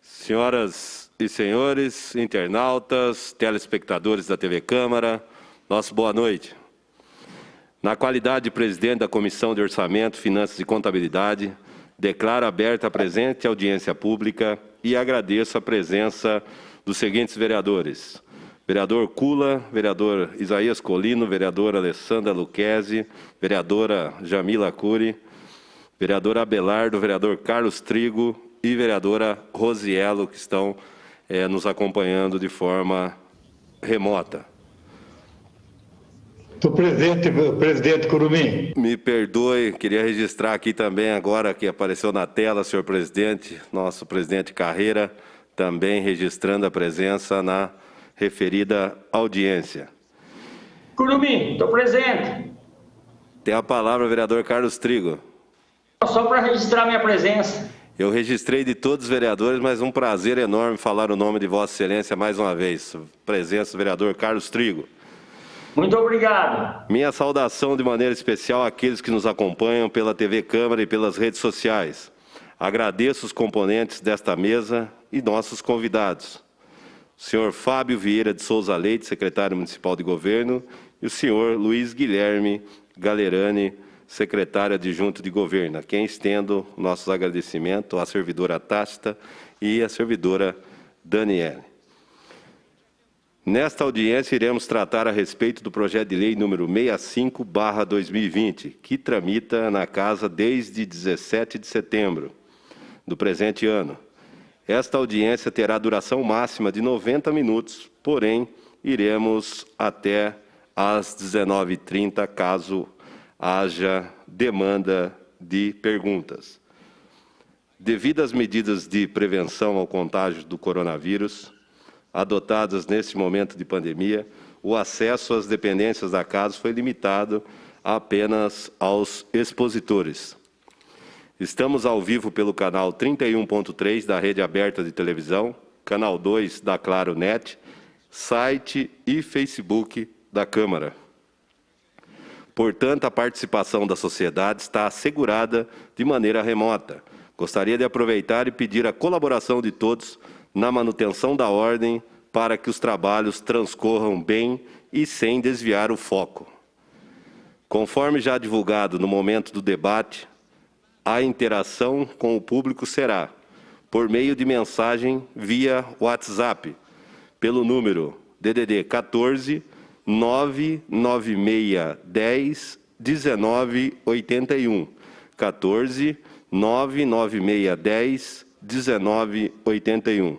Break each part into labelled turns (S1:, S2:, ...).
S1: Senhoras e senhores, internautas, telespectadores da TV Câmara, nossa boa noite. Na qualidade de presidente da Comissão de Orçamento, Finanças e Contabilidade, declaro aberta a presente audiência pública e agradeço a presença dos seguintes vereadores: vereador Cula, vereador Isaías Colino, vereadora Alessandra Luquezzi, vereadora Jamila Cury, vereador Abelardo, vereador Carlos Trigo e vereadora Rosiello, que estão nos acompanhando de forma remota.
S2: Estou presente, presidente Curumim.
S1: Me perdoe, queria registrar aqui também, agora que apareceu na tela, senhor presidente, nosso presidente Carreira, também registrando a presença na referida audiência.
S3: Curumim, estou presente.
S1: Tem a palavra o vereador Carlos Trigo.
S3: Só para registrar minha presença.
S1: Eu registrei de todos os vereadores, mas um prazer enorme falar o nome de Vossa Excelência mais uma vez. Presença do vereador Carlos Trigo.
S3: Muito obrigado.
S1: Minha saudação de maneira especial àqueles que nos acompanham pela TV Câmara e pelas redes sociais. Agradeço os componentes desta mesa e nossos convidados. O senhor Fábio Vieira de Souza Leite, secretário municipal de governo, e o senhor Luiz Guilherme Galerani, secretário adjunto de governo, a quem estendo nossos agradecimentos à servidora Tácita e à servidora Daniele. Nesta audiência, iremos tratar a respeito do projeto de lei número 65/2020, que tramita na Casa desde 17 de setembro do presente ano. Esta audiência terá duração máxima de 90 minutos, porém, iremos até às 19h30, caso haja demanda de perguntas. Devido às medidas de prevenção ao contágio do coronavírus, adotadas neste momento de pandemia, o acesso às dependências da casa foi limitado apenas aos expositores. Estamos ao vivo pelo canal 31.3 da Rede Aberta de Televisão, canal 2 da Claro Net, site e Facebook da Câmara. Portanto, a participação da sociedade está assegurada de maneira remota. Gostaria de aproveitar e pedir a colaboração de todos na manutenção da ordem para que os trabalhos transcorram bem e sem desviar o foco. Conforme já divulgado no momento do debate, a interação com o público será por meio de mensagem via WhatsApp, pelo número DDD 14 99610 1981. 14 99610 1981.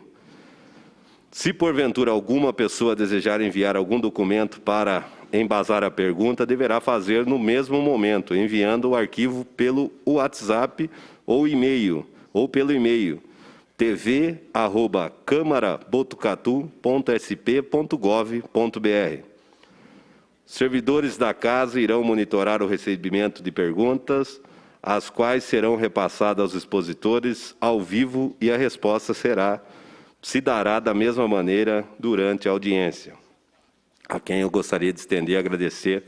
S1: Se porventura alguma pessoa desejar enviar algum documento para embasar a pergunta, deverá fazer no mesmo momento, enviando o arquivo pelo WhatsApp ou e-mail, ou pelo e-mail tv@camarabotucatu.sp.gov.br. Servidores da casa irão monitorar o recebimento de perguntas, as quais serão repassadas aos expositores ao vivo e a resposta se dará da mesma maneira durante a audiência. A quem eu gostaria de estender e agradecer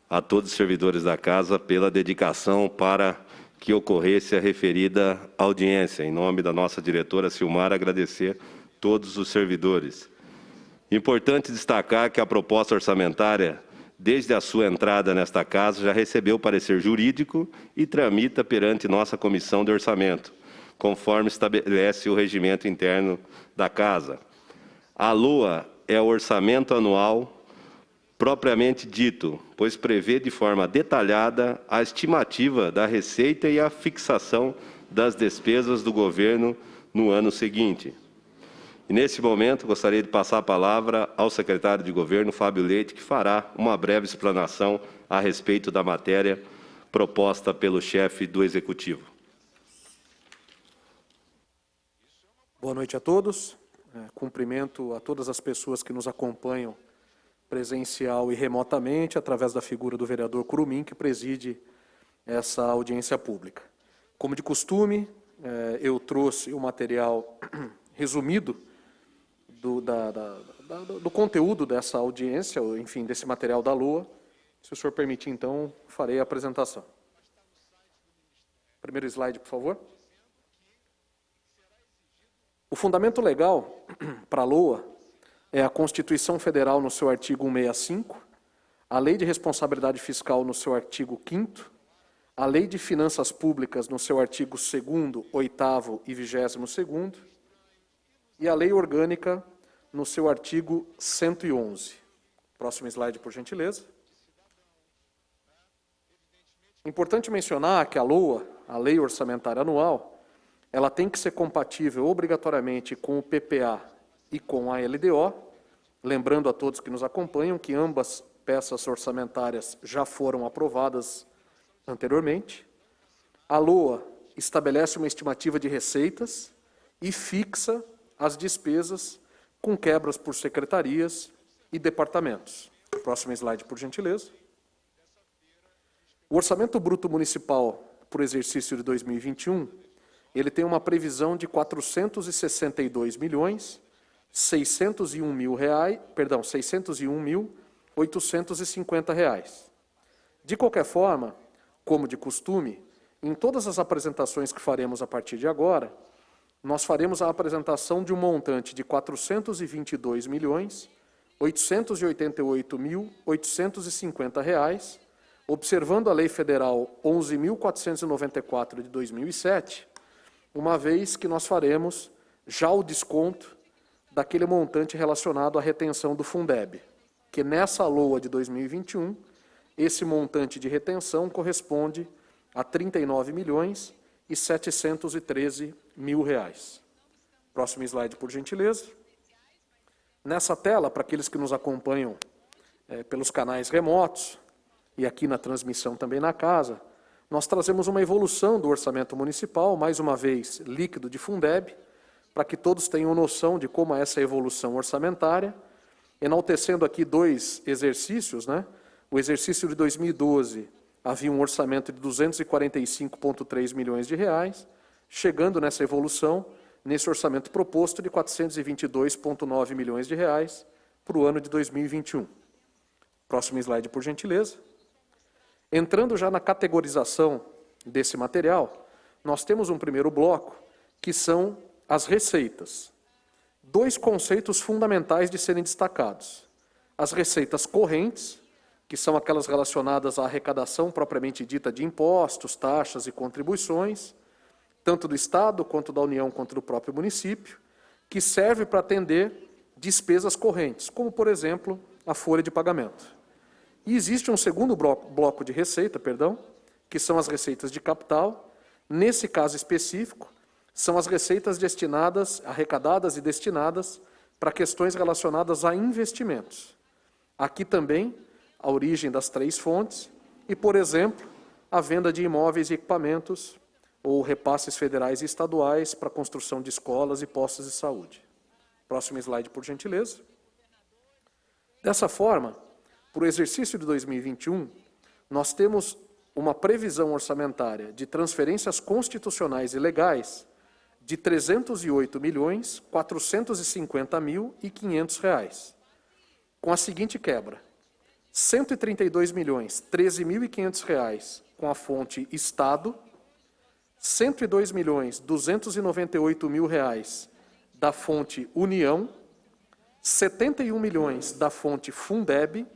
S1: a todos os servidores da casa pela dedicação para que ocorresse a referida audiência. Em nome da nossa diretora Silmara, agradecer todos os servidores. Importante destacar que a proposta orçamentária, desde a sua entrada nesta casa, já recebeu parecer jurídico e tramita perante nossa Comissão de Orçamento, conforme estabelece o regimento interno da casa. A LOA é o orçamento anual propriamente dito, pois prevê de forma detalhada a estimativa da receita e a fixação das despesas do governo no ano seguinte. E nesse momento, gostaria de passar a palavra ao secretário de Governo, Fábio Leite, que fará uma breve explanação a respeito da matéria proposta pelo chefe do Executivo.
S4: Boa noite a todos. Cumprimento a todas as pessoas que nos acompanham presencial e remotamente, através da figura do vereador Curumim, que preside essa audiência pública. Como de costume, eu trouxe o material resumido do conteúdo dessa audiência, enfim, desse material da LOA. Se o senhor permitir, então, farei a apresentação. Primeiro slide, por favor. O O fundamento legal para a LOA é a Constituição Federal no seu artigo 165, a Lei de Responsabilidade Fiscal no seu artigo 5º, a Lei de Finanças Públicas no seu artigo 2º, 8º e 22º, e a Lei Orgânica no seu artigo 111. Próximo slide, por gentileza. Importante mencionar que a LOA, a Lei Orçamentária Anual, ela tem que ser compatível obrigatoriamente com o PPA e com a LDO, lembrando a todos que nos acompanham que ambas peças orçamentárias já foram aprovadas anteriormente. A LOA estabelece uma estimativa de receitas e fixa as despesas com quebras por secretarias e departamentos. Próximo slide, por gentileza. O Orçamento Bruto Municipal para o exercício de 2021, ele tem uma previsão de R$ 601.850. De qualquer forma, como de costume, em todas as apresentações que faremos a partir de agora, nós faremos a apresentação de um montante de R$ 422.888.850, observando a Lei Federal 11.494 de 2007, uma vez que nós faremos já o desconto daquele montante relacionado à retenção do Fundeb, que nessa LOA de 2021, esse montante de retenção corresponde a R$ 39.713.000. Próximo slide, por gentileza. Nessa tela, para aqueles que nos acompanham pelos canais remotos, e aqui na transmissão também na casa, nós trazemos uma evolução do orçamento municipal, mais uma vez líquido de Fundeb, para que todos tenham noção de como é essa evolução orçamentária, enaltecendo aqui dois exercícios, né? O exercício de 2012 havia um orçamento de R$ 245,3 milhões, chegando nessa evolução, nesse orçamento proposto de R$ 422,9 milhões para o ano de 2021. Próximo slide, por gentileza. Entrando já na categorização desse material, nós temos um primeiro bloco, que são as receitas. Dois conceitos fundamentais de serem destacados. As receitas correntes, que são aquelas relacionadas à arrecadação propriamente dita de impostos, taxas e contribuições, tanto do Estado, quanto da União, quanto do próprio município, que serve para atender despesas correntes, como, por exemplo, a folha de pagamento. E existe um segundo bloco de receita, que são as receitas de capital. Nesse caso específico, são as receitas destinadas, arrecadadas e destinadas para questões relacionadas a investimentos. Aqui também, a origem das três fontes e, por exemplo, a venda de imóveis e equipamentos ou repasses federais e estaduais para a construção de escolas e postos de saúde. Próximo slide, por gentileza. Dessa forma, para o exercício de 2021, nós temos uma previsão orçamentária de transferências constitucionais e legais de R$ 308.450.500, com a seguinte quebra: R$ 132.013.500 com a fonte Estado, R$ 102.298.000 da fonte União, R$ 71 milhões da fonte Fundeb,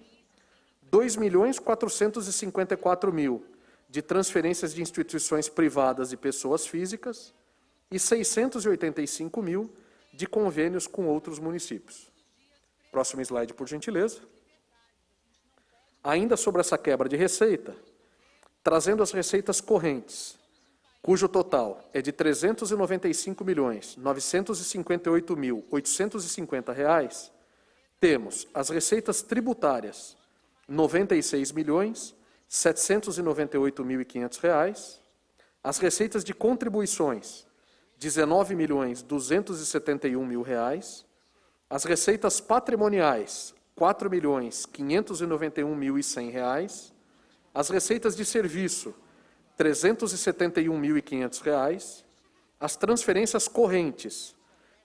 S4: R$ 2.454.000 de transferências de instituições privadas e pessoas físicas e R$ 685.000 de convênios com outros municípios. Próximo slide, por gentileza. Ainda sobre essa quebra de receita, trazendo as receitas correntes, cujo total é de R$ 395.958.850, temos as receitas tributárias, R$ 96.798.500, as receitas de contribuições, R$ 19.271.000, as receitas patrimoniais, R$ 4.591.100, as receitas de serviço, R$ 371.500, as transferências correntes,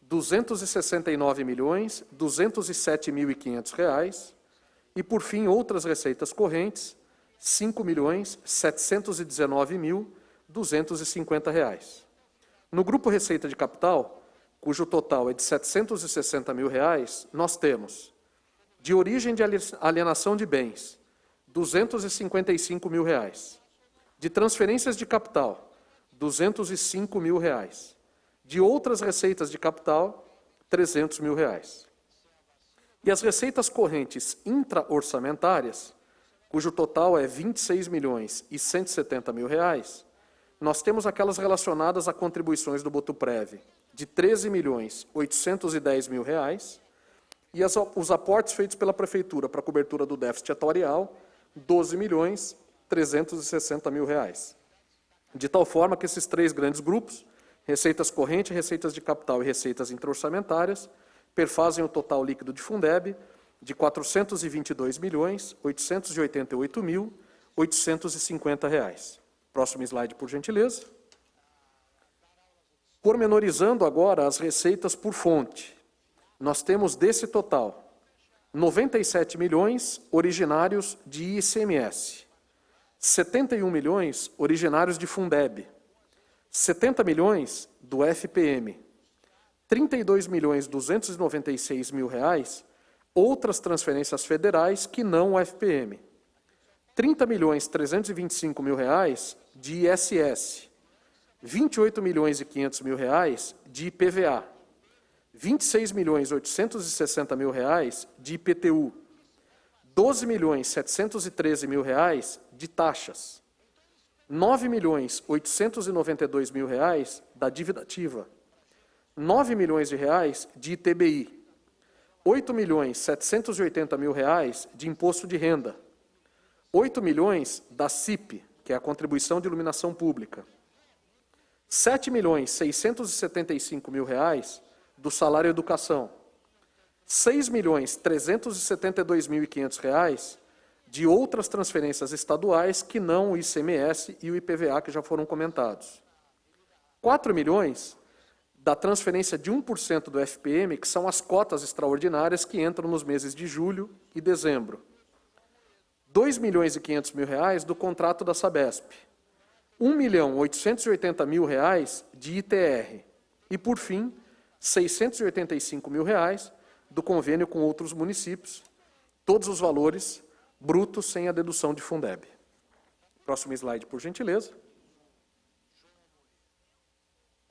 S4: R$ 269.207.500, e, por fim, outras receitas correntes, R$ 5.719.250. No grupo Receita de Capital, cujo total é de R$ 760 mil, nós temos, de origem de alienação de bens, R$ 255 mil. De transferências de capital, R$ 205 mil. De outras receitas de capital, R$ 300 mil. E as receitas correntes intra-orçamentárias, cujo total é R$ 26 milhões e 170 mil, nós temos aquelas relacionadas a contribuições do Botuprev, de R$ 13 milhões 810 mil, e os aportes feitos pela Prefeitura para a cobertura do déficit atuarial, R$ 12 milhões 360 mil. De tal forma que esses três grandes grupos, receitas correntes, receitas de capital e receitas intra-orçamentárias, perfazem o total líquido de Fundeb de R$ 422 milhões 888 mil 850. Próximo slide, por gentileza. Pormenorizando agora as receitas por fonte, nós temos desse total 97 milhões originários de ICMS, 71 milhões originários de Fundeb, 70 milhões do FPM, 32 milhões 296 mil outras transferências federais que não o FPM, 30 milhões 325 mil de ISS, 28 milhões e 500 mil de IPVA, 26 milhões 860 mil de IPTU, 12 milhões 713 mil de taxas, 9 milhões 892 mil da dívida ativa, 9 milhões de ITBI, 8 milhões 780 mil de imposto de renda, 8 milhões da CIP, que é a contribuição de iluminação pública, 7 milhões 675 mil do salário educação, 6 milhões 372 mil e 500 de outras transferências estaduais que não o ICMS e o IPVA que já foram comentados, 4 milhões da transferência de 1% do FPM, que são as cotas extraordinárias que entram nos meses de julho e dezembro, 2 milhões e 500 mil do contrato da Sabesp, 1 milhão 880 mil de ITR e, por fim, 685 mil do convênio com outros municípios, todos os valores brutos sem a dedução de Fundeb. Próximo slide, por gentileza.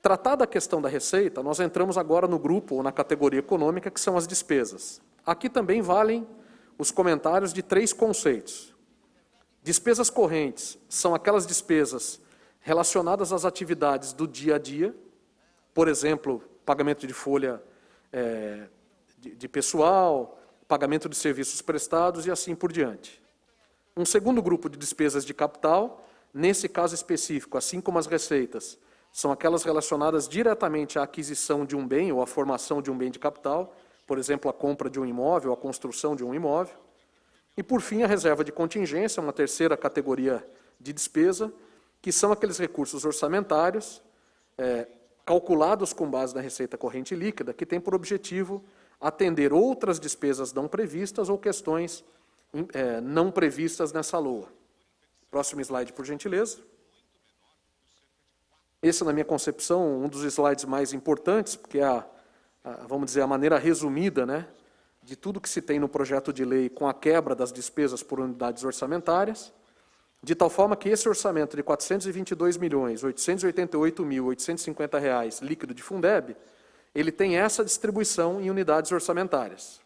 S4: Tratada a questão da receita, nós entramos agora no grupo ou na categoria econômica, que são as despesas. Aqui também valem os comentários de três conceitos. Despesas correntes são aquelas despesas relacionadas às atividades do dia a dia, por exemplo, pagamento de folha de pessoal, pagamento de serviços prestados e assim por diante. Um segundo grupo de despesas de capital, nesse caso específico, assim como as receitas, são aquelas relacionadas diretamente à aquisição de um bem ou à formação de um bem de capital, por exemplo, a compra de um imóvel, a construção de um imóvel. E, por fim, a reserva de contingência, uma terceira categoria de despesa, que são aqueles recursos orçamentários, calculados com base na receita corrente líquida, que tem por objetivo atender outras despesas não previstas ou questões não previstas nessa LOA. Próximo slide, por gentileza. Esse, na minha concepção, um dos slides mais importantes, porque é vamos dizer, a maneira resumida, né, de tudo que se tem no projeto de lei com a quebra das despesas por unidades orçamentárias, de tal forma que esse orçamento de R$ 422.888.850 líquido de Fundeb, ele tem essa distribuição em unidades orçamentárias.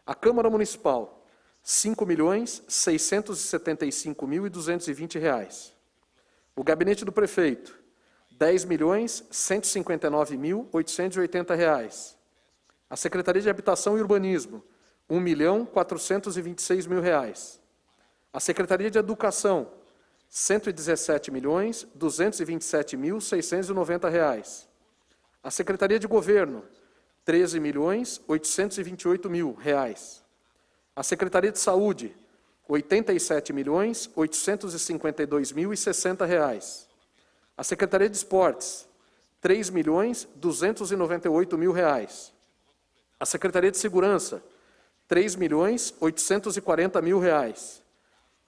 S4: A Câmara Municipal, R$ 5.675.220. O Gabinete do Prefeito, R$ 10.159.880. A Secretaria de Habitação e Urbanismo, R$ 1.426.000. A Secretaria de Educação, R$ 117.227.690. A Secretaria de Governo, R$ 13.828.000. A Secretaria de Saúde, R$ 87.852.060. A Secretaria de Esportes, R$ 3.298.000. A Secretaria de Segurança, R$ 3.840.000.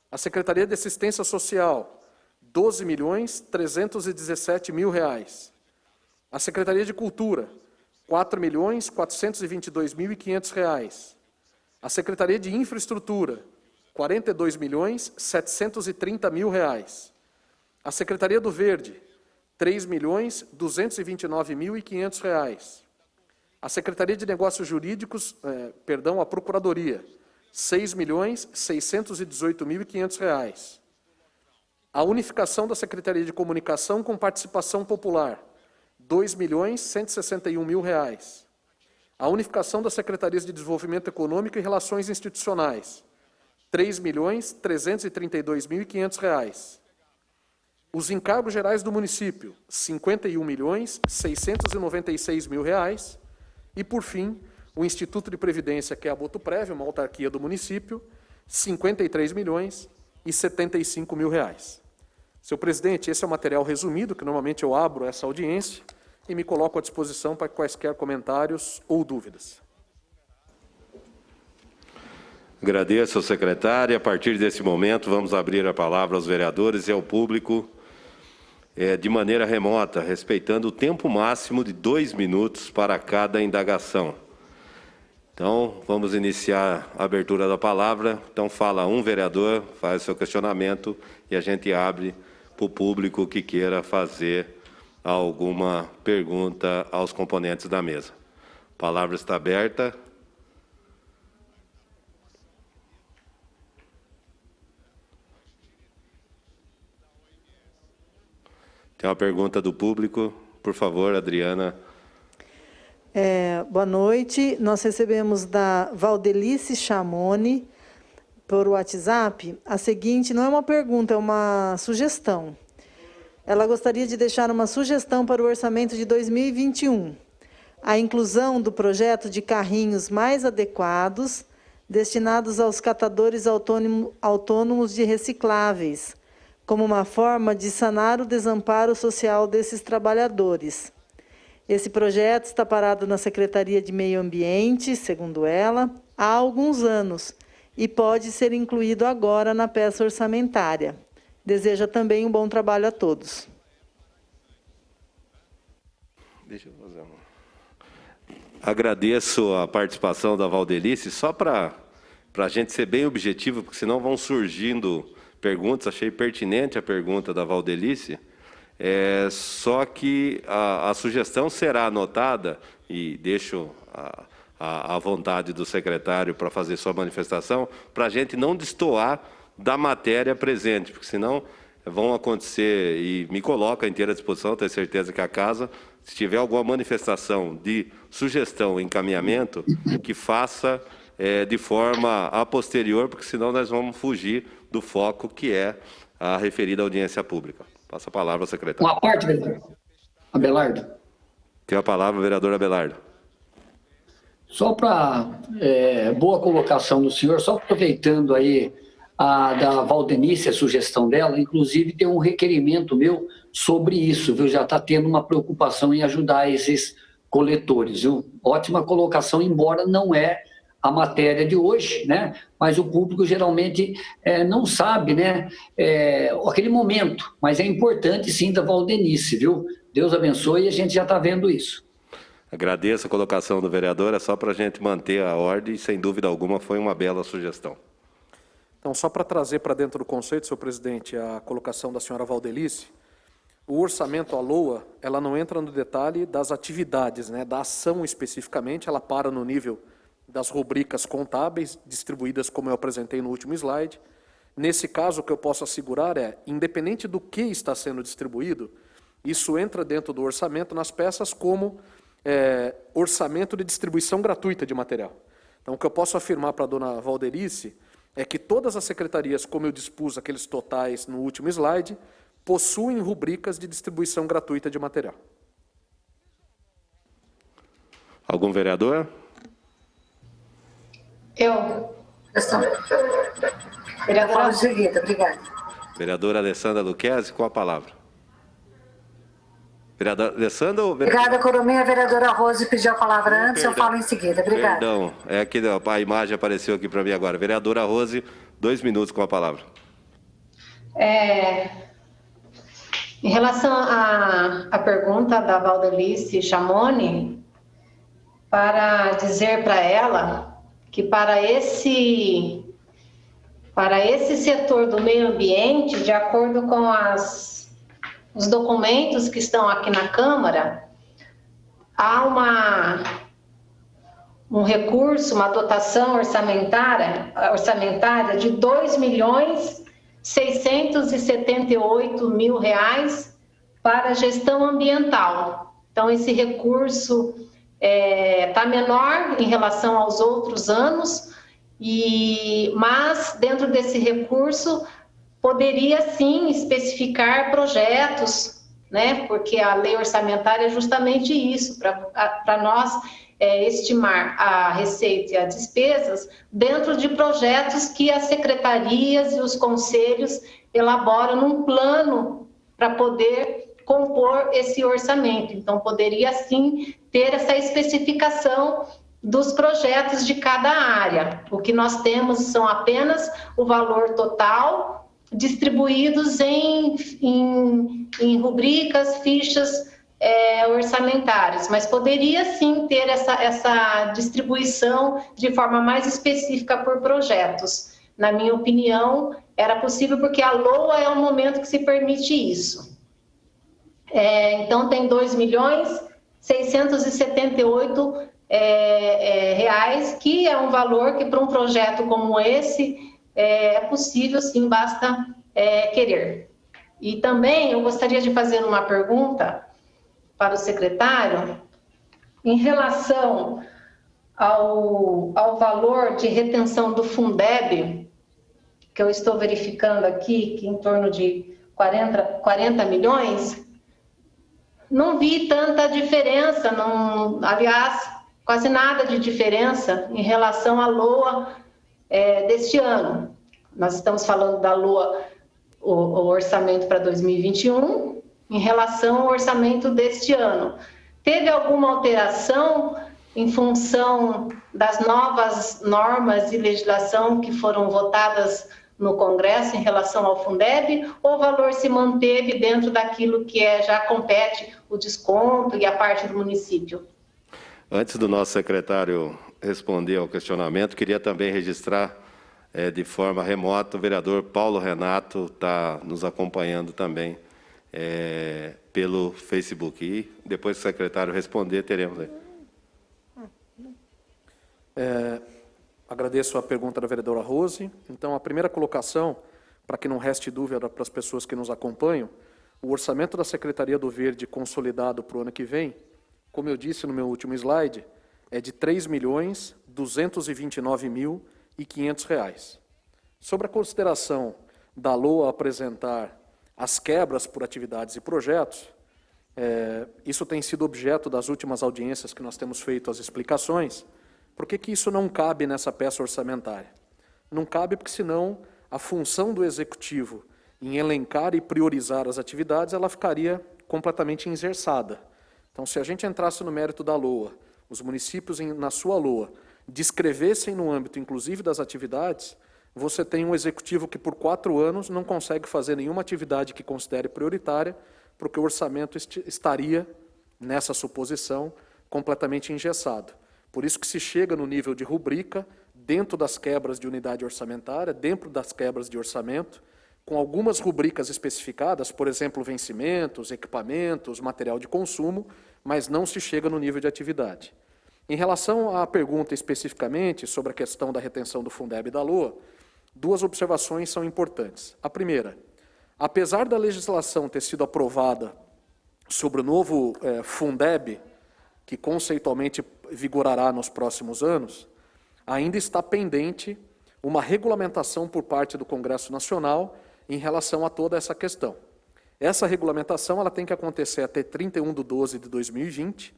S4: A Secretaria de Assistência Social, R$ 12.317.000. A Secretaria de Cultura, R$ R$ 4.422.500. A Secretaria de Infraestrutura, R$ 42.730.000. A Secretaria do Verde, R$ 3.229.500. A Secretaria de Negócios Jurídicos, a Procuradoria, R$ 6.618.500. A unificação da Secretaria de Comunicação com Participação Popular, R$ 2.161.000. A unificação das Secretarias de Desenvolvimento Econômico e Relações Institucionais, R$ 3.332.500. Os encargos gerais do município, R$ 51.696.000. E, por fim, o Instituto de Previdência, que é a Botuprev, uma autarquia do município, R$ 53.075.000. Senhor presidente, esse é o material resumido, que normalmente eu abro essa audiência e me coloco à disposição para quaisquer comentários ou dúvidas.
S1: Agradeço ao secretário. A partir desse momento, vamos abrir a palavra aos vereadores e ao público de maneira remota, respeitando o tempo máximo de 2 minutos para cada indagação. Então, vamos iniciar a abertura da palavra. Então, fala um vereador, faz o seu questionamento e a gente abre para o público que queira fazer alguma pergunta aos componentes da mesa. A palavra está aberta. Tem uma pergunta do público. Por favor, Adriana.
S5: Boa noite. Nós recebemos da Valdelice Chamoni, por WhatsApp, a seguinte, não é uma pergunta, é uma sugestão. Ela gostaria de deixar uma sugestão para o orçamento de 2021. A inclusão do projeto de carrinhos mais adequados, destinados aos catadores autônomos de recicláveis, como uma forma de sanar o desamparo social desses trabalhadores. Esse projeto está parado na Secretaria de Meio Ambiente, segundo ela, há alguns anos, e pode ser incluído agora na peça orçamentária. Deseja também um bom trabalho a todos.
S1: Deixa eu fazer Agradeço a participação da Valdelice, só para a gente ser bem objetivo, porque senão vão surgindo perguntas. Achei pertinente a pergunta da Valdelice, só que a sugestão será anotada, e deixo a vontade do secretário para fazer sua manifestação, para a gente não destoar da matéria presente, porque senão vão acontecer, e me coloco à inteira disposição, tenho certeza que a casa, se tiver alguma manifestação de sugestão, encaminhamento, que faça de forma a posterior, porque senão nós vamos fugir do foco que é a referida audiência pública. Passa a palavra ao secretário.
S6: Uma parte, vereador. Abelardo.
S1: Tem a palavra o vereador Abelardo.
S6: Só para boa colocação do senhor, só aproveitando aí a da Valdelice, a sugestão dela, inclusive tem um requerimento meu sobre isso, viu? Já está tendo uma preocupação em ajudar esses coletores, viu? Ótima colocação, embora não é a matéria de hoje, né? Mas o público geralmente não sabe, né? Aquele momento, mas é importante sim da Valdelice, viu? Deus abençoe e a gente já está vendo isso.
S1: Agradeço a colocação do vereador, é só para a gente manter a ordem e, sem dúvida alguma, foi uma bela sugestão.
S4: Então, só para trazer para dentro do conceito, senhor presidente, a colocação da senhora Valdelice, o orçamento, a LOA, ela não entra no detalhe das atividades, né, da ação especificamente, ela para no nível das rubricas contábeis, distribuídas como eu apresentei no último slide. Nesse caso, o que eu posso assegurar é, independente do que está sendo distribuído, isso entra dentro do orçamento nas peças como orçamento de distribuição gratuita de material. Então, o que eu posso afirmar para a dona Valdelice é que todas as secretarias, como eu dispus aqueles totais no último slide, possuem rubricas de distribuição gratuita de material.
S1: Algum vereador?
S7: Eu. Vereadora Julieta, obrigada.
S1: Vereadora Alessandra Luquezzi, com a palavra. Vereadora Alessandra ou...
S7: Obrigada, Curumim. A vereadora Rose pediu a palavra antes, eu falo em seguida. Obrigada.
S1: Perdão, é que a imagem apareceu aqui para mim agora. Vereadora Rose, 2 minutos com a palavra.
S8: Em relação à pergunta da Valdelice Chamoni, para dizer para ela que para esse setor do meio ambiente, de acordo com os documentos que estão aqui na Câmara, há um recurso, uma dotação orçamentária de R$ 2.678.000 para a gestão ambiental. Então, esse recurso está menor em relação aos outros anos, mas dentro desse recurso poderia sim especificar projetos, né? Porque a lei orçamentária é justamente isso, para nós estimar a receita e as despesas dentro de projetos que as secretarias e os conselhos elaboram num plano para poder compor esse orçamento. Então, poderia sim ter essa especificação dos projetos de cada área. O que nós temos são apenas o valor total distribuídos em rubricas, fichas orçamentárias, mas poderia sim ter essa distribuição de forma mais específica por projetos. Na minha opinião, era possível porque a LOA é o momento que se permite isso. Então, tem R$ 2.678.000, reais, que é um valor que para um projeto como esse é possível, sim, basta querer. E também eu gostaria de fazer uma pergunta para o secretário em relação ao valor de retenção do Fundeb, que eu estou verificando aqui, que em torno de 40 milhões, não vi tanta diferença, aliás, quase nada de diferença em relação à LOA deste ano. Nós estamos falando da LOA, o orçamento para 2021, em relação ao orçamento deste ano. Teve alguma alteração em função das novas normas e legislação que foram votadas no Congresso em relação ao Fundeb, ou o valor se manteve dentro daquilo que já compete o desconto e a parte do município?
S1: Antes do nosso secretário responder ao questionamento, queria também registrar de forma remota o vereador Paulo Renato está nos acompanhando também pelo Facebook. E depois que o secretário responder, teremos aí.
S4: Agradeço a pergunta da vereadora Rose. Então, a primeira colocação, para que não reste dúvida para as pessoas que nos acompanham, o orçamento da Secretaria do Verde consolidado para o ano que vem, como eu disse no meu último slide, é de R$ 3.229.500. Sobre a consideração da LOA apresentar as quebras por atividades e projetos, isso tem sido objeto das últimas audiências que nós temos feito as explicações. Por que isso não cabe nessa peça orçamentária? Não cabe porque, senão, a função do Executivo em elencar e priorizar as atividades, ela ficaria completamente engessada. Então, se a gente entrasse no mérito da LOA, os municípios, na sua LOA, descrevessem no âmbito, inclusive, das atividades, você tem um Executivo que, por 4 anos, não consegue fazer nenhuma atividade que considere prioritária, porque o orçamento estaria, nessa suposição, completamente engessado. Por isso que se chega no nível de rubrica, dentro das quebras de unidade orçamentária, dentro das quebras de orçamento, com algumas rubricas especificadas, por exemplo, vencimentos, equipamentos, material de consumo, mas não se chega no nível de atividade. Em relação à pergunta especificamente sobre a questão da retenção do Fundeb e da LOA, 2 observações são importantes. A primeira, apesar da legislação ter sido aprovada sobre o novo Fundeb, que conceitualmente vigorará nos próximos anos, ainda está pendente uma regulamentação por parte do Congresso Nacional em relação a toda essa questão. Essa regulamentação ela tem que acontecer até 31/12/2020,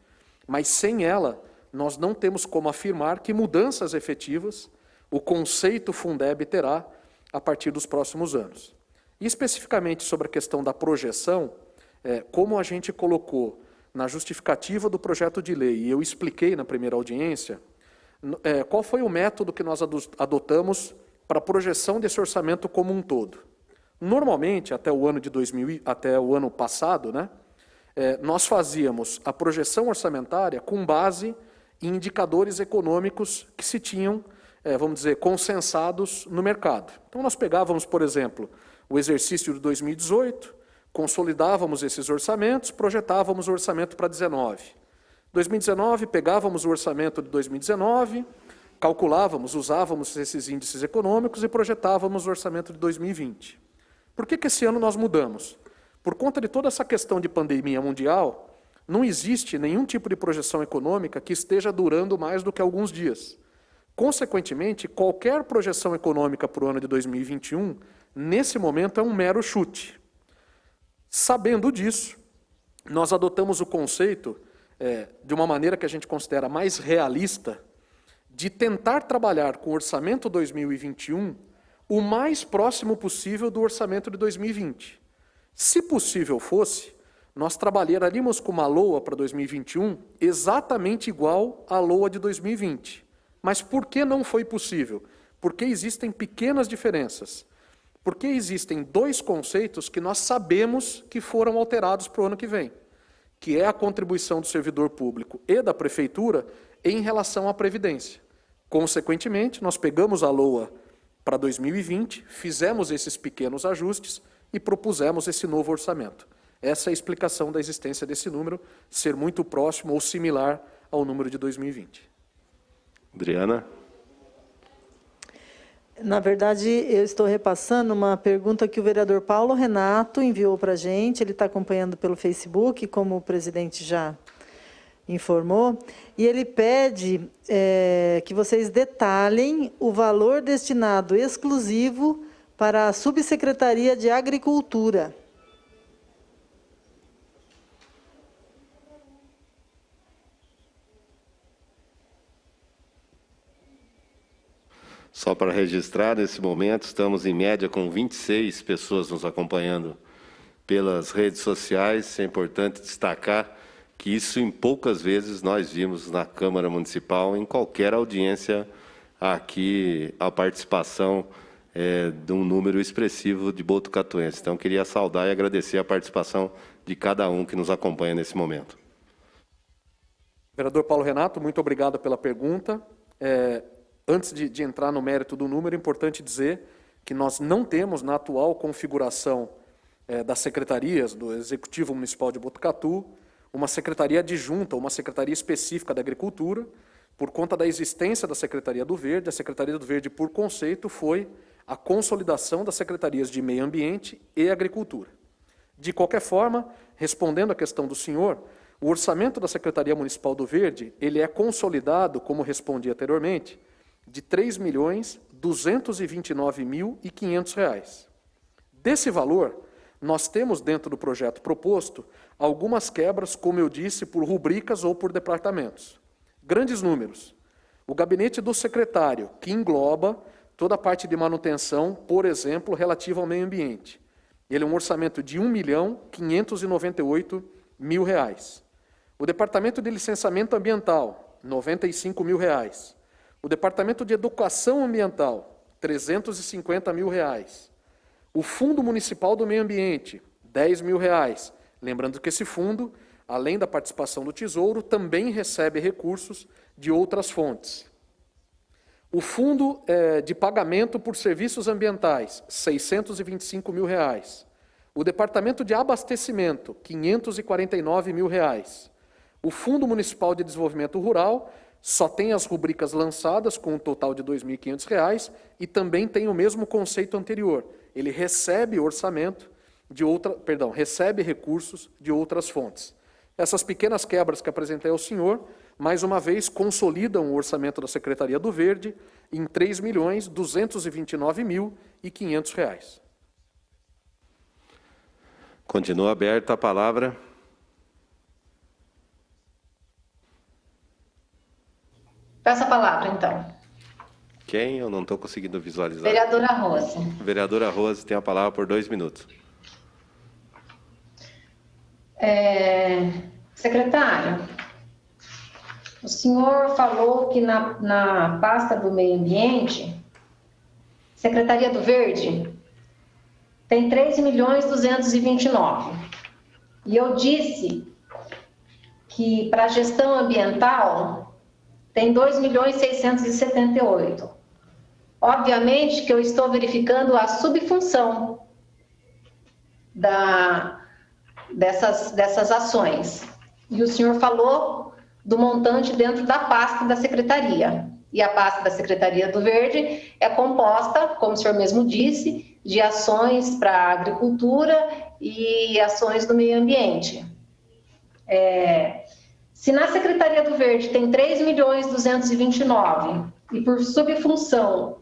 S4: mas sem ela nós não temos como afirmar que mudanças efetivas o conceito Fundeb terá a partir dos próximos anos. E especificamente sobre a questão da projeção, como a gente colocou na justificativa do projeto de lei, e eu expliquei na primeira audiência, qual foi o método que nós adotamos para a projeção desse orçamento como um todo. Normalmente, até o ano passado, né, nós fazíamos a projeção orçamentária com base e indicadores econômicos que se tinham, vamos dizer, consensados no mercado. Então, nós pegávamos, por exemplo, o exercício de 2018, consolidávamos esses orçamentos, projetávamos o orçamento para 2019. 2019, pegávamos o orçamento de 2019, calculávamos, usávamos esses índices econômicos e projetávamos o orçamento de 2020. Por que esse ano nós mudamos? Por conta de toda essa questão de pandemia mundial, não existe nenhum tipo de projeção econômica que esteja durando mais do que alguns dias. Consequentemente, qualquer projeção econômica para o ano de 2021, nesse momento, é um mero chute. Sabendo disso, nós adotamos o conceito, de uma maneira que a gente considera mais realista, de tentar trabalhar com o orçamento 2021 o mais próximo possível do orçamento de 2020. Se possível fosse, nós trabalharíamos com uma LOA para 2021 exatamente igual à LOA de 2020. Mas por que não foi possível? Porque existem pequenas diferenças. Porque existem dois conceitos que nós sabemos que foram alterados para o ano que vem, que é a contribuição do servidor público e da prefeitura em relação à Previdência. Consequentemente, nós pegamos a LOA para 2020, fizemos esses pequenos ajustes e propusemos esse novo orçamento. Essa é a explicação da existência desse número ser muito próximo ou similar ao número de 2020.
S1: Adriana?
S5: Na verdade, eu estou repassando uma pergunta que o vereador Paulo Renato enviou para a gente. Ele está acompanhando pelo Facebook, como o presidente já informou, e ele pede que vocês detalhem o valor destinado exclusivo para a Subsecretaria de Agricultura.
S1: Só para registrar, nesse momento, estamos em média com 26 pessoas nos acompanhando pelas redes sociais. É importante destacar que isso em poucas vezes nós vimos na Câmara Municipal, em qualquer audiência aqui, a participação de um número expressivo de botucatuenses. Então, queria saudar e agradecer a participação de cada um que nos acompanha nesse momento.
S4: Vereador Paulo Renato, muito obrigado pela pergunta. Antes de entrar no mérito do número, é importante dizer que nós não temos, na atual configuração das secretarias do Executivo Municipal de Botucatu, uma secretaria adjunta, uma secretaria específica da Agricultura, por conta da existência da Secretaria do Verde. A Secretaria do Verde, por conceito, foi a consolidação das secretarias de Meio Ambiente e Agricultura. De qualquer forma, respondendo à questão do senhor, o orçamento da Secretaria Municipal do Verde, ele é consolidado, como respondi anteriormente, de R$ 3.229.500. Desse valor, nós temos dentro do projeto proposto algumas quebras, como eu disse, por rubricas ou por departamentos. Grandes números. O gabinete do secretário, que engloba toda a parte de manutenção, por exemplo, relativa ao meio ambiente. Ele é um orçamento de R$ 1.598.000. O departamento de licenciamento ambiental, R$ 95.000. O Departamento de Educação Ambiental, R$ 350.000. O Fundo Municipal do Meio Ambiente, R$ 10.000. Lembrando que esse fundo, além da participação do Tesouro, também recebe recursos de outras fontes. O Fundo de Pagamento por Serviços Ambientais, R$ 625.000. O Departamento de Abastecimento, R$ 549.000. O Fundo Municipal de Desenvolvimento Rural só tem as rubricas lançadas com um total de R$ 2.500 e também tem o mesmo conceito anterior. Ele recebe orçamento recebe recursos de outras fontes. Essas pequenas quebras que apresentei ao senhor, mais uma vez, consolidam o orçamento da Secretaria do Verde em R$ 3.229.500.
S1: Continua aberta a palavra.
S8: Peço a palavra, então.
S1: Quem? Eu não estou conseguindo visualizar.
S8: Vereadora Rose.
S1: Vereadora Rose tem a palavra por 2 minutos.
S8: Secretário, o senhor falou que na pasta do meio ambiente, Secretaria do Verde, tem 3.229.000. E eu disse que para a gestão ambiental tem 2.678.000. Obviamente que eu estou verificando a subfunção dessas ações. E o senhor falou do montante dentro da pasta da secretaria. E a pasta da Secretaria do Verde é composta, como o senhor mesmo disse, de ações para a agricultura e ações do meio ambiente. Se na Secretaria do Verde tem 3.229.000 e por subfunção,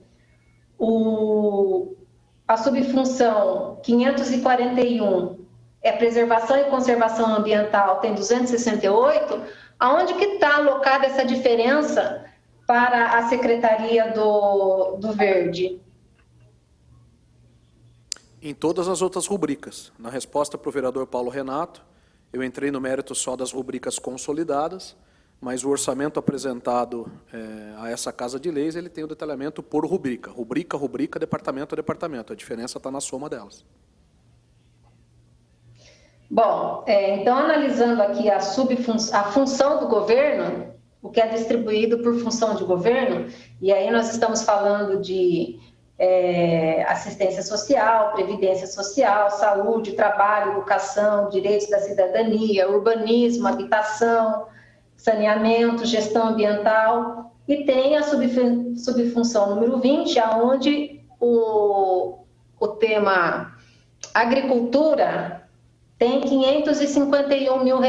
S8: a subfunção 541 é preservação e conservação ambiental, tem 268, aonde que está alocada essa diferença para a Secretaria do Verde?
S4: Em todas as outras rubricas. Na resposta para o vereador Paulo Renato, eu entrei no mérito só das rubricas consolidadas, mas o orçamento apresentado a essa Casa de Leis, ele tem o detalhamento por rubrica. Rubrica, departamento a departamento. A diferença está na soma delas.
S8: Bom, então analisando aqui a função do governo, o que é distribuído por função de governo, e aí nós estamos falando de assistência social, previdência social, saúde, trabalho, educação, direitos da cidadania, urbanismo, habitação, saneamento, gestão ambiental, e tem a subfunção número 20, onde o tema agricultura tem R$551 mil.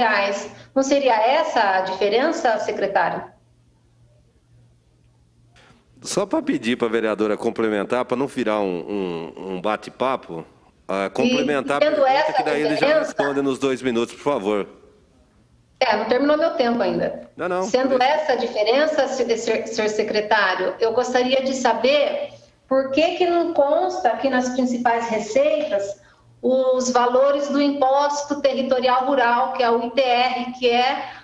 S8: Não seria essa a diferença, secretário?
S1: Só para pedir para a vereadora complementar, para não virar um bate-papo, complementar a pergunta, que daí ele já responde nos 2 minutos, por favor.
S8: Não terminou meu tempo ainda.
S1: Não.
S8: Sendo essa a diferença, senhor secretário, eu gostaria de saber por que não consta aqui nas principais receitas os valores do imposto territorial rural, que é o ITR, que é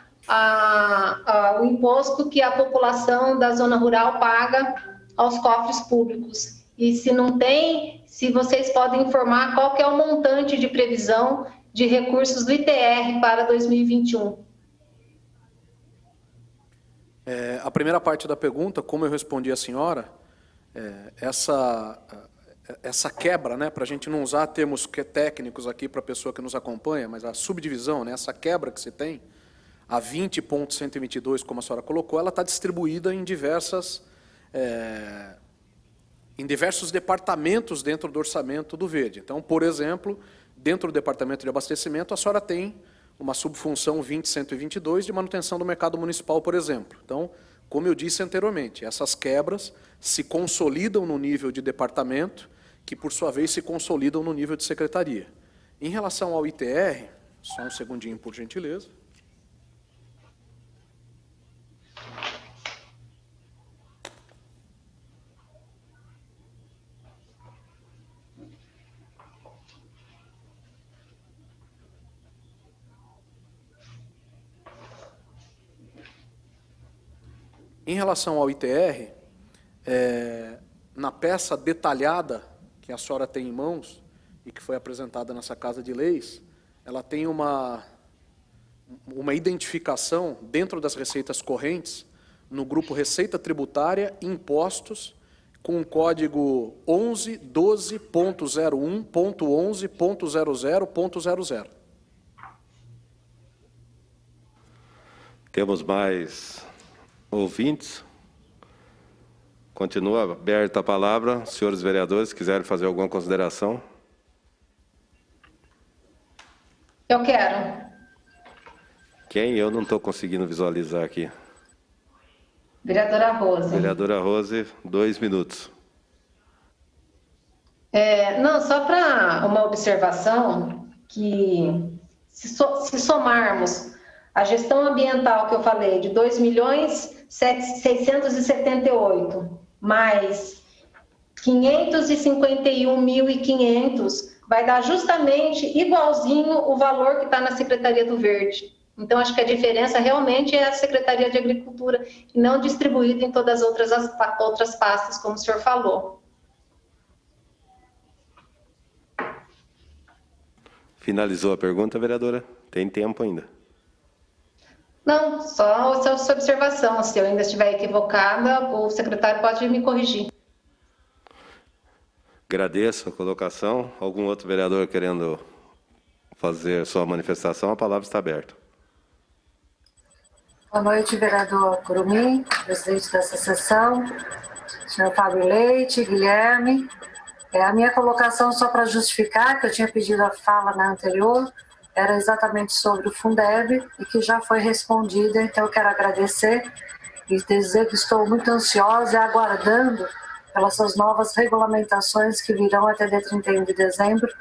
S8: o imposto que a população da zona rural paga aos cofres públicos. E se não tem, se vocês podem informar qual que é o montante de previsão de recursos do ITR para 2021.
S4: A primeira parte da pergunta, como eu respondi à senhora, essa quebra, né, para a gente não usar termos técnicos aqui para a pessoa que nos acompanha, mas a subdivisão, né, essa quebra que se tem, a 20.122, como a senhora colocou, ela está distribuída em diversos departamentos dentro do orçamento do Verde. Então, por exemplo, dentro do departamento de abastecimento, a senhora tem uma subfunção 20.122 de manutenção do mercado municipal, por exemplo. Então, como eu disse anteriormente, essas quebras se consolidam no nível de departamento, que por sua vez se consolidam no nível de secretaria. Em relação ao ITR, só um segundinho, por gentileza. Em relação ao ITR, na peça detalhada que a senhora tem em mãos e que foi apresentada nessa Casa de Leis, ela tem uma identificação dentro das receitas correntes no grupo Receita Tributária e Impostos com o código 11.12.01.11.00.00.
S1: Temos mais ouvintes? Continua aberta a palavra. Senhores vereadores, se quiserem fazer alguma consideração.
S8: Eu quero.
S1: Quem? Eu não estou conseguindo visualizar aqui.
S8: Vereadora Rose.
S1: Vereadora Rose, 2 minutos.
S8: Não, só para uma observação, que se somarmos a gestão ambiental que eu falei, de 2.678.000, mais 551.500, vai dar justamente igualzinho o valor que está na Secretaria do Verde. Então, acho que a diferença realmente é a Secretaria de Agricultura, e não distribuída em todas as outras pastas, como o senhor falou.
S1: Finalizou a pergunta, vereadora? Tem tempo ainda.
S8: Não, só essa observação. Se eu ainda estiver equivocada, o secretário pode me corrigir.
S1: Agradeço a colocação. Algum outro vereador querendo fazer sua manifestação? A palavra está aberta.
S7: Boa noite, vereador Curumim, presidente dessa sessão, senhor Fábio Leite, Guilherme. A minha colocação, só para justificar, que eu tinha pedido a fala na anterior, era exatamente sobre o Fundeb e que já foi respondida, então eu quero agradecer e dizer que estou muito ansiosa e aguardando pelas suas novas regulamentações que virão até dia 31 de dezembro,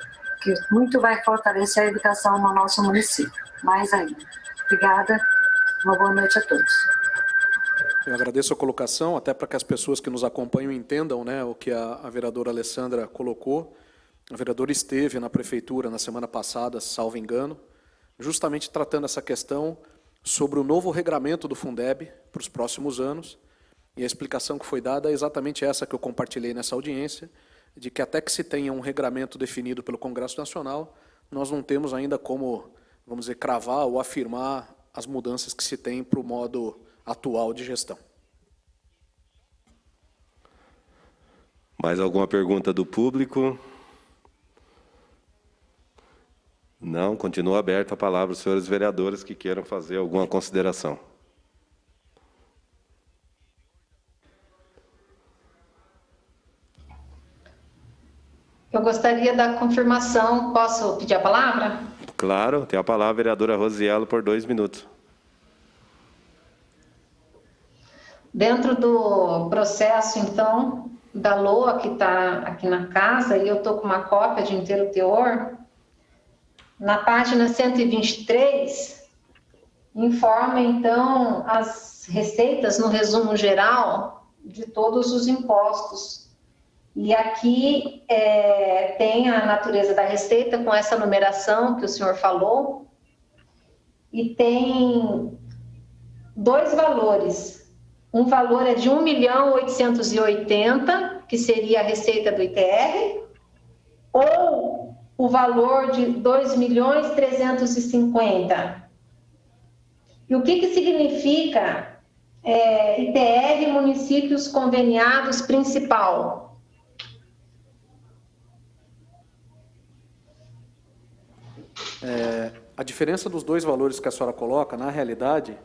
S7: que muito vai fortalecer a educação no nosso município, mais ainda. Obrigada, uma boa noite a todos.
S4: Eu agradeço a colocação, até para que as pessoas que nos acompanham entendam, né, o que a vereadora Alessandra colocou. A vereadora esteve na prefeitura na semana passada, salvo engano, justamente tratando essa questão sobre o novo regramento do Fundeb para os próximos anos. E a explicação que foi dada é exatamente essa que eu compartilhei nessa audiência, de que até que se tenha um regramento definido pelo Congresso Nacional, nós não temos ainda como, vamos dizer, cravar ou afirmar as mudanças que se tem para o modo atual de gestão.
S1: Mais alguma pergunta do público? Não, continua aberta a palavra aos senhores vereadores que queiram fazer alguma consideração.
S8: Eu gostaria da confirmação. Posso pedir a palavra?
S1: Claro, tem a palavra a vereadora Rosiello por 2 minutos.
S8: Dentro do processo, então, da LOA que está aqui na casa, e eu estou com uma cópia de inteiro teor, na página 123, informa, então, as receitas no resumo geral de todos os impostos. E aqui tem a natureza da receita com essa numeração que o senhor falou, e tem 2 valores. Um valor é de 1.880.000, que seria a receita do ITR, ou o valor de 2.350.000. E o que significa ITR municípios conveniados principal?
S4: A diferença dos 2 valores que a senhora coloca, na realidade,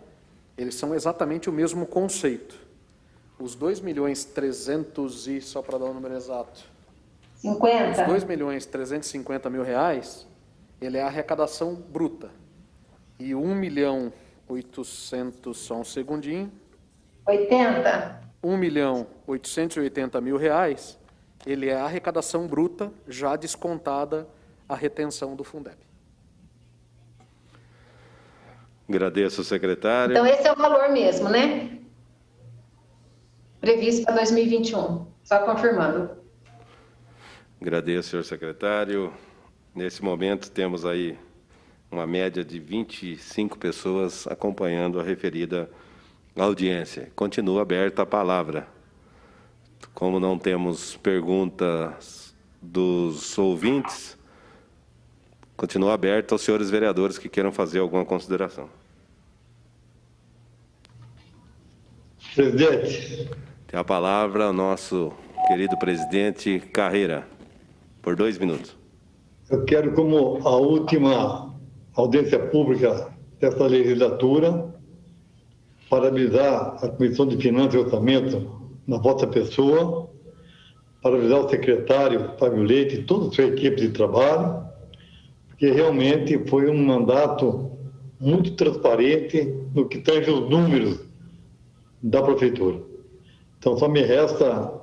S4: eles são exatamente o mesmo conceito. Os 2.300.000 e, só para dar o número exato,
S8: 50.
S4: Os 2.350.000 reais, ele é a arrecadação bruta. E 1.800.000, só um segundinho.
S8: 80.
S4: 1.880.000 reais, ele é a arrecadação bruta, já descontada a retenção do Fundeb.
S1: Agradeço, secretário.
S8: Então, esse é o valor mesmo, né? Previsto para 2021. Só confirmando.
S1: Agradeço, senhor secretário. Nesse momento, temos aí uma média de 25 pessoas acompanhando a referida audiência. Continua aberta a palavra. Como não temos perguntas dos ouvintes, continua aberta aos senhores vereadores que queiram fazer alguma consideração.
S2: Presidente.
S1: Tem a palavra o nosso querido presidente Carreira, por 2 minutos.
S2: Eu quero, como a última audiência pública dessa legislatura, parabenizar a Comissão de Finanças e Orçamento na vossa pessoa, parabenizar o secretário Fábio Leite e toda a sua equipe de trabalho, porque realmente foi um mandato muito transparente no que tange os números da prefeitura. Então, só me resta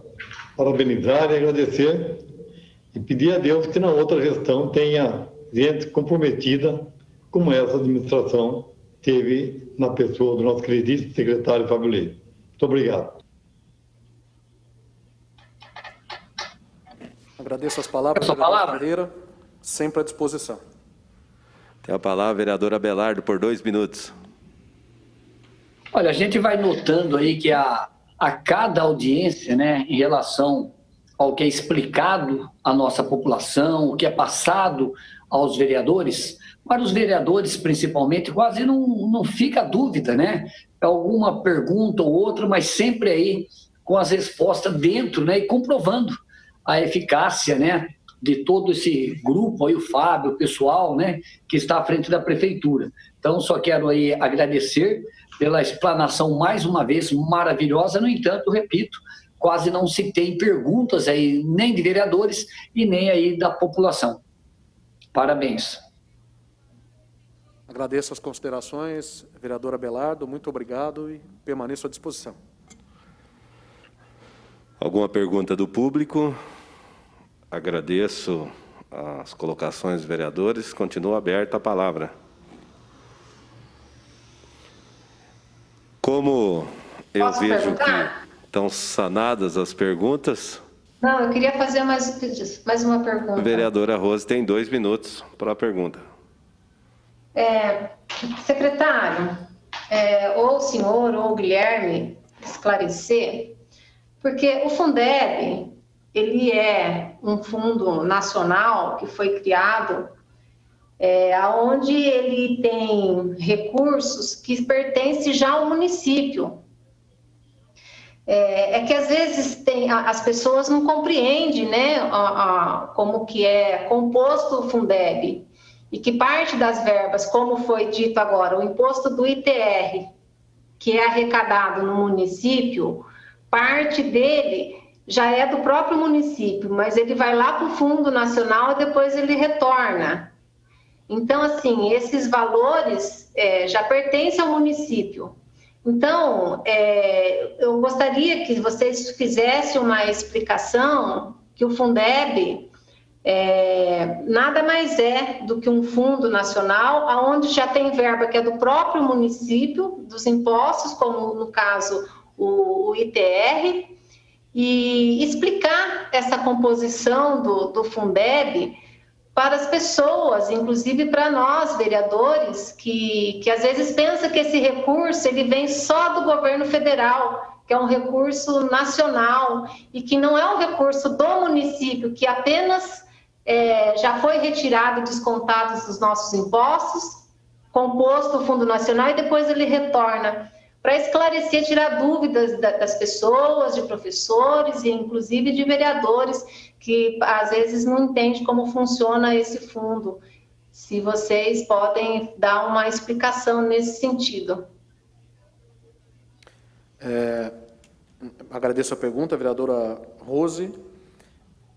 S2: parabenizar e agradecer e pedir a Deus que na outra gestão tenha gente comprometida como essa administração teve na pessoa do nosso queridíssimo secretário Fábio Leite. Muito obrigado.
S4: Agradeço as palavras da vereadora Carreira, sempre à disposição.
S1: Tem a palavra a vereadora Abelardo por 2 minutos.
S6: Olha, a gente vai notando aí que a cada audiência, né, em relação ao que é explicado à nossa população, o que é passado aos vereadores, para os vereadores, principalmente, quase não fica dúvida, né? Alguma pergunta ou outra, mas sempre aí com as respostas dentro, né? E comprovando a eficácia, né? De todo esse grupo aí, o Fábio, o pessoal, né? Que está à frente da prefeitura. Então, só quero aí agradecer pela explanação mais uma vez maravilhosa. No entanto, repito, quase não se tem perguntas aí, nem de vereadores e nem aí da população. Parabéns.
S4: Agradeço as considerações, vereador Abelardo, muito obrigado e permaneço à disposição.
S1: Alguma pergunta do público? Agradeço as colocações dos vereadores. Continua aberta a palavra. Como eu
S8: Posso
S1: vejo
S8: perguntar?
S1: que estão sanadas as perguntas,
S8: Não, eu queria fazer mais uma pergunta.
S1: a vereadora Rose tem 2 minutos para a pergunta.
S8: Secretário, ou o senhor ou o Guilherme esclarecer, porque o Fundeb, ele é um fundo nacional que foi criado, onde ele tem recursos que pertencem já ao município. É que às vezes as pessoas não compreendem, né, como que é composto o Fundeb, e que parte das verbas, como foi dito agora, o imposto do ITR, que é arrecadado no município, parte dele já é do próprio município, mas ele vai lá para o Fundo Nacional e depois ele retorna. Então, assim, esses valores já pertencem ao município. Então, eu gostaria que vocês fizessem uma explicação que o Fundeb nada mais é do que um fundo nacional, onde já tem verba que é do próprio município, dos impostos, como no caso o ITR, e explicar essa composição do Fundeb para as pessoas, inclusive para nós, vereadores, que às vezes pensam que esse recurso ele vem só do governo federal, que é um recurso nacional e que não é um recurso do município, que apenas já foi retirado e descontado dos nossos impostos, composto o Fundo Nacional e depois ele retorna, para esclarecer, tirar dúvidas das pessoas, de professores e inclusive de vereadores que às vezes não entendem como funciona esse fundo. Se vocês podem dar uma explicação nesse sentido.
S4: Agradeço a pergunta, vereadora Rose.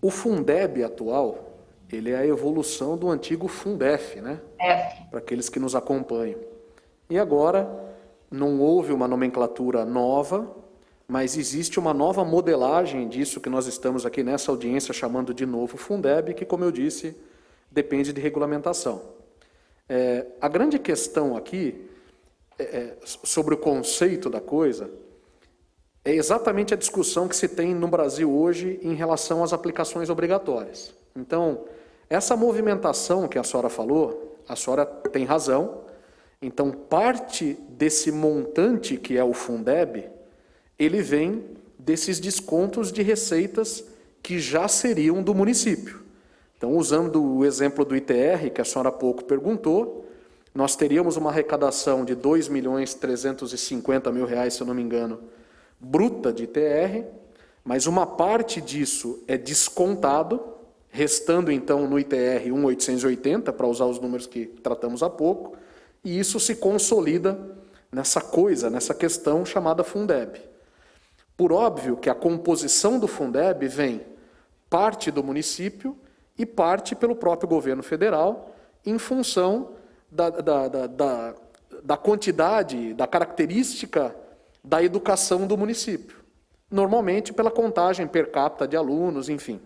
S4: O Fundeb atual, ele é a evolução do antigo Fundef, né? Para aqueles que nos acompanham. E agora, não houve uma nomenclatura nova, mas existe uma nova modelagem disso que nós estamos aqui nessa audiência chamando de novo Fundeb, que, como eu disse, depende de regulamentação. A grande questão aqui, sobre o conceito da coisa, é exatamente a discussão que se tem no Brasil hoje em relação às aplicações obrigatórias. Então, essa movimentação que a senhora falou, a senhora tem razão. Então, parte desse montante que é o Fundeb, ele vem desses descontos de receitas que já seriam do município. Então, usando o exemplo do ITR, que a senhora há pouco perguntou, nós teríamos uma arrecadação de R$ 2.350.000, se eu não me engano, bruta de ITR, mas uma parte disso é descontado, restando então no ITR 1.880, para usar os números que tratamos há pouco, e isso se consolida nessa questão chamada Fundeb. Por óbvio que a composição do Fundeb vem parte do município e parte pelo próprio governo federal, em função da quantidade, da característica da educação do município. Normalmente pela contagem per capita de alunos, enfim.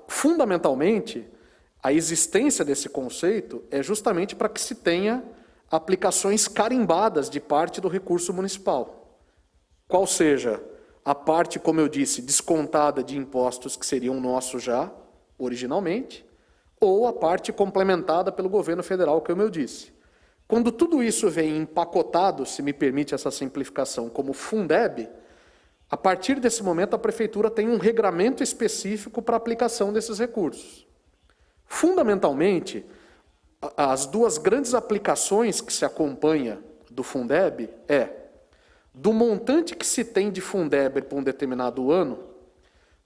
S4: Fundamentalmente, a existência desse conceito é justamente para que se tenha aplicações carimbadas de parte do recurso municipal. Qual seja a parte, como eu disse, descontada de impostos que seriam nossos já, originalmente, ou a parte complementada pelo governo federal, como eu disse. Quando tudo isso vem empacotado, se me permite essa simplificação, como Fundeb, A partir desse momento, a Prefeitura tem um regramento específico para a aplicação desses recursos. Fundamentalmente, as duas grandes aplicações que se acompanham do Fundeb do montante que se tem de Fundeb para um determinado ano,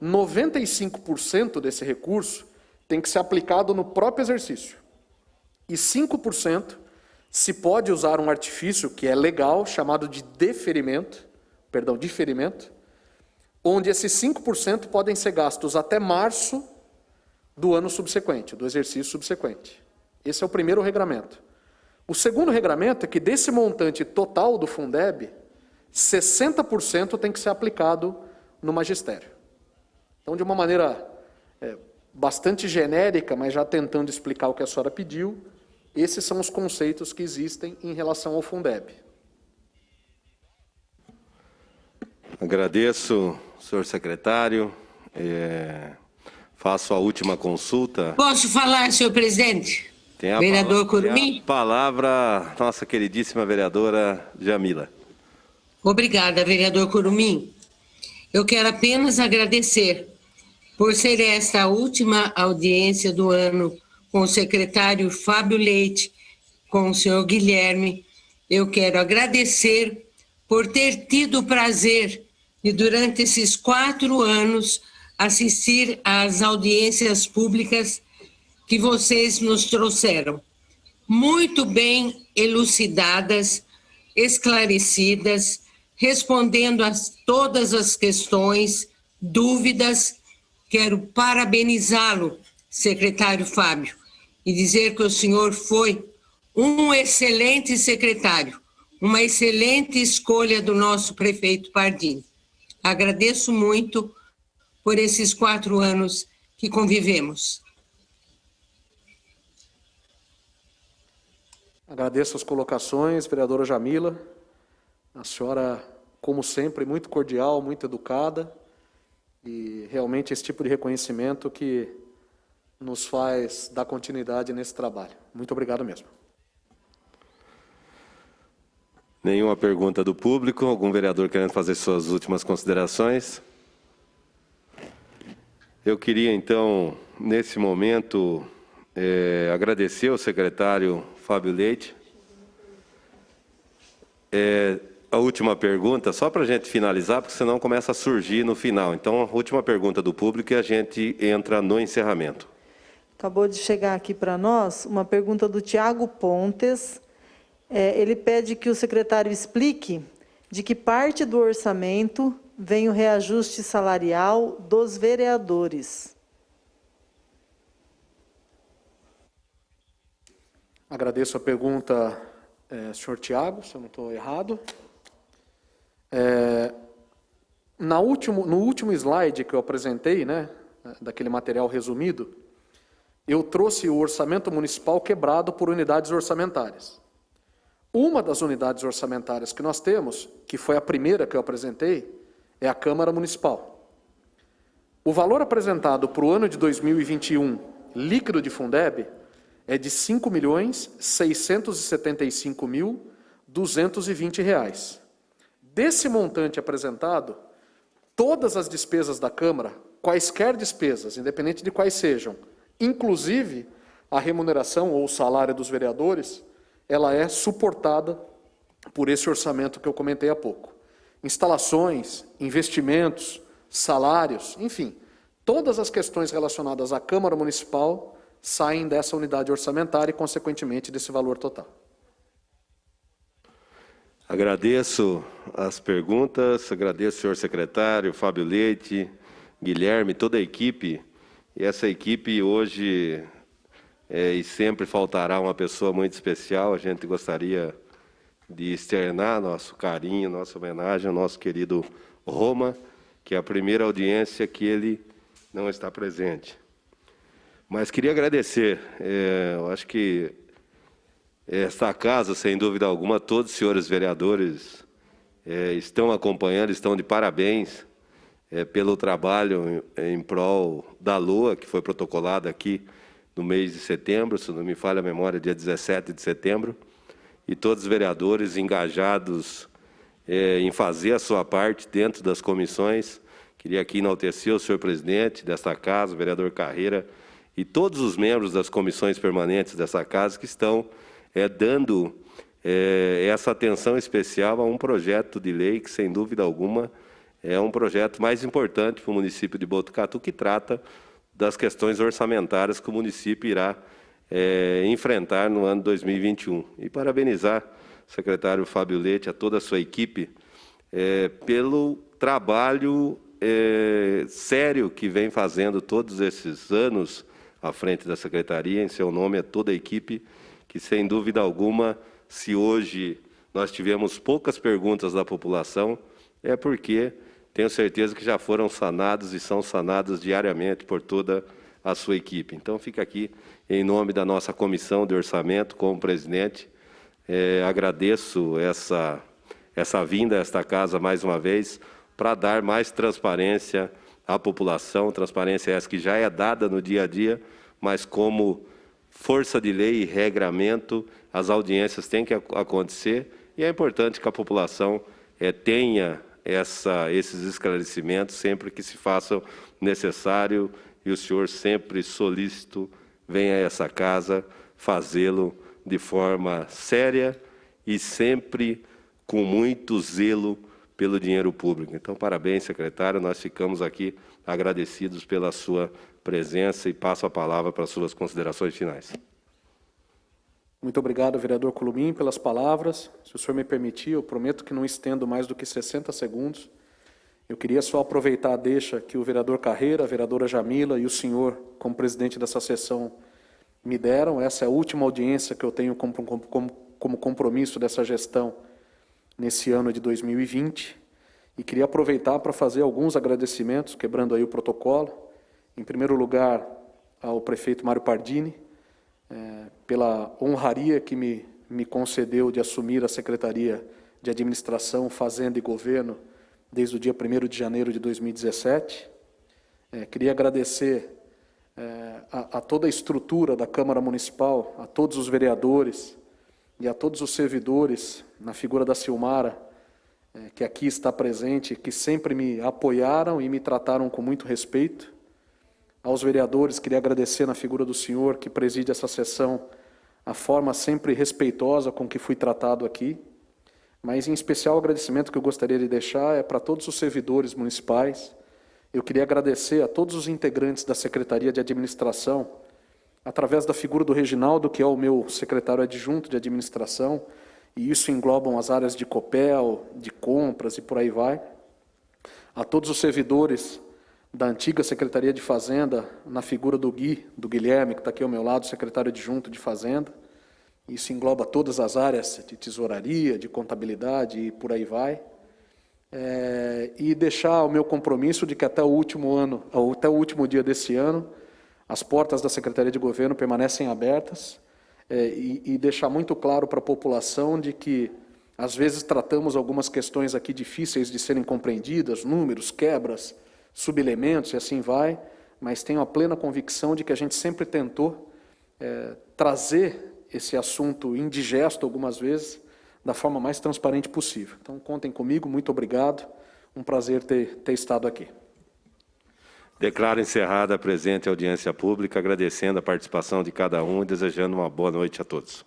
S4: 95% desse recurso tem que ser aplicado no próprio exercício. E 5% se pode usar um artifício que é legal, chamado de diferimento, onde esses 5% podem ser gastos até março do ano subsequente, do exercício subsequente. Esse é o primeiro regramento. O segundo regramento é que desse montante total do Fundeb, 60% tem que ser aplicado no magistério. Então, de uma maneira bastante genérica, mas já tentando explicar o que a senhora pediu, esses são os conceitos que existem em relação ao Fundeb.
S1: Agradeço, senhor secretário. Faço a última consulta.
S9: Posso falar, senhor presidente?
S1: Vereador
S9: Curumim?
S1: Tem a palavra, nossa queridíssima vereadora Jamila.
S9: Obrigada, vereador Curumim. Eu quero apenas agradecer por ser esta a última audiência do ano com o secretário Fábio Leite, com o senhor Guilherme. Eu quero agradecer por ter tido o prazer de, durante esses 4 anos, assistir às audiências públicas que vocês nos trouxeram. Muito bem elucidadas, esclarecidas, respondendo a todas as questões, dúvidas. Quero parabenizá-lo, secretário Fábio, e dizer que o senhor foi um excelente secretário, uma excelente escolha do nosso prefeito Pardini. Agradeço muito por esses 4 anos que convivemos.
S4: Agradeço as colocações, vereadora Jamila. A senhora, como sempre, muito cordial, muito educada, e realmente esse tipo de reconhecimento que nos faz dar continuidade nesse trabalho. Muito obrigado mesmo.
S1: Nenhuma pergunta do público? Algum vereador querendo fazer suas últimas considerações? Eu queria, então, nesse momento, agradecer ao secretário Fábio Leite. A última pergunta, só para a gente finalizar, porque senão começa a surgir no final. Então, a última pergunta do público e a gente entra no encerramento.
S5: Acabou de chegar aqui para nós uma pergunta do Tiago Pontes. Ele pede que o secretário explique de que parte do orçamento vem o reajuste salarial dos vereadores.
S4: Agradeço a pergunta, senhor Tiago, se eu não estou errado. No último slide que eu apresentei, daquele material resumido, eu trouxe o orçamento municipal quebrado por unidades orçamentárias. Uma das unidades orçamentárias que nós temos, que foi a primeira que eu apresentei, é a Câmara Municipal. O valor apresentado para o ano de 2021, líquido de Fundeb, é de R$ 5.675.220. Desse montante apresentado, todas as despesas da Câmara, quaisquer despesas, independente de quais sejam, inclusive a remuneração ou o salário dos vereadores, ela é suportada por esse orçamento que eu comentei há pouco. Instalações, investimentos, salários, enfim, todas as questões relacionadas à Câmara Municipal saem dessa unidade orçamentária e, consequentemente, desse valor total.
S1: Agradeço as perguntas, agradeço ao senhor secretário, Fábio Leite, Guilherme, toda a equipe. E essa equipe hoje, e sempre faltará uma pessoa muito especial, a gente gostaria de externar nosso carinho, nossa homenagem ao nosso querido Roma, que é a primeira audiência que ele não está presente. Mas queria agradecer, eu acho que esta casa, sem dúvida alguma, todos os senhores vereadores estão acompanhando, estão de parabéns pelo trabalho em prol da LOA, que foi protocolada aqui no mês de setembro, se não me falha a memória, dia 17 de setembro, e todos os vereadores engajados em fazer a sua parte dentro das comissões. Queria aqui enaltecer o senhor presidente desta casa, o vereador Carreira, e todos os membros das comissões permanentes dessa casa que estão dando essa atenção especial a um projeto de lei que, sem dúvida alguma, é um projeto mais importante para o município de Botucatu, que trata das questões orçamentárias que o município irá enfrentar no ano 2021. E parabenizar o secretário Fábio Leite, a toda a sua equipe, pelo trabalho sério que vem fazendo todos esses anos à frente da secretaria. Em seu nome, a toda a equipe, que, sem dúvida alguma, se hoje nós tivemos poucas perguntas da população, é porque tenho certeza que já foram sanados e são sanados diariamente por toda a sua equipe. Então, fica aqui, em nome da nossa comissão de orçamento, como presidente, agradeço essa vinda a esta casa mais uma vez, para dar mais transparência à população, transparência essa que já é dada no dia a dia, mas como força de lei e regramento, as audiências têm que acontecer, e é importante que a população tenha esses esclarecimentos sempre que se façam necessário, e o senhor sempre solícito venha a essa casa fazê-lo de forma séria e sempre com muito zelo pelo dinheiro público. Então, parabéns, secretário, nós ficamos aqui agradecidos pela sua presença e passo a palavra para as suas considerações finais.
S4: Muito obrigado, vereador Curumim, pelas palavras. Se o senhor me permitir, eu prometo que não estendo mais do que 60 segundos. Eu queria só aproveitar a deixa que o vereador Carreira, a vereadora Jamila e o senhor, como presidente dessa sessão, me deram. Essa é a última audiência que eu tenho como compromisso dessa gestão nesse ano de 2020. E queria aproveitar para fazer alguns agradecimentos, quebrando aí o protocolo. Em primeiro lugar, ao prefeito Mário Pardini, pela honraria que me concedeu de assumir a Secretaria de Administração, Fazenda e Governo desde o dia 1º de janeiro de 2017. Queria agradecer a toda a estrutura da Câmara Municipal, a todos os vereadores e a todos os servidores, na figura da Silmara, que aqui está presente, que sempre me apoiaram e me trataram com muito respeito. Aos vereadores, queria agradecer na figura do senhor, que preside essa sessão, a forma sempre respeitosa com que fui tratado aqui. Mas, em especial, o agradecimento que eu gostaria de deixar é para todos os servidores municipais. Eu queria agradecer a todos os integrantes da Secretaria de Administração, através da figura do Reginaldo, que é o meu secretário adjunto de Administração, e isso englobam as áreas de Copel, de compras e por aí vai. A todos os servidores da antiga Secretaria de Fazenda, na figura do Guilherme, que está aqui ao meu lado, secretário adjunto de Fazenda. Isso engloba todas as áreas de tesouraria, de contabilidade e por aí vai. E deixar o meu compromisso de que até o último dia desse ano, as portas da Secretaria de Governo permanecem abertas, e deixar muito claro para a população de que, às vezes, tratamos algumas questões aqui difíceis de serem compreendidas, números, quebras, subelementos e assim vai, mas tenho a plena convicção de que a gente sempre tentou trazer esse assunto indigesto, algumas vezes, da forma mais transparente possível. Então, contem comigo, muito obrigado, um prazer ter estado aqui.
S1: Declaro encerrada a presente audiência pública, agradecendo a participação de cada um e desejando uma boa noite a todos.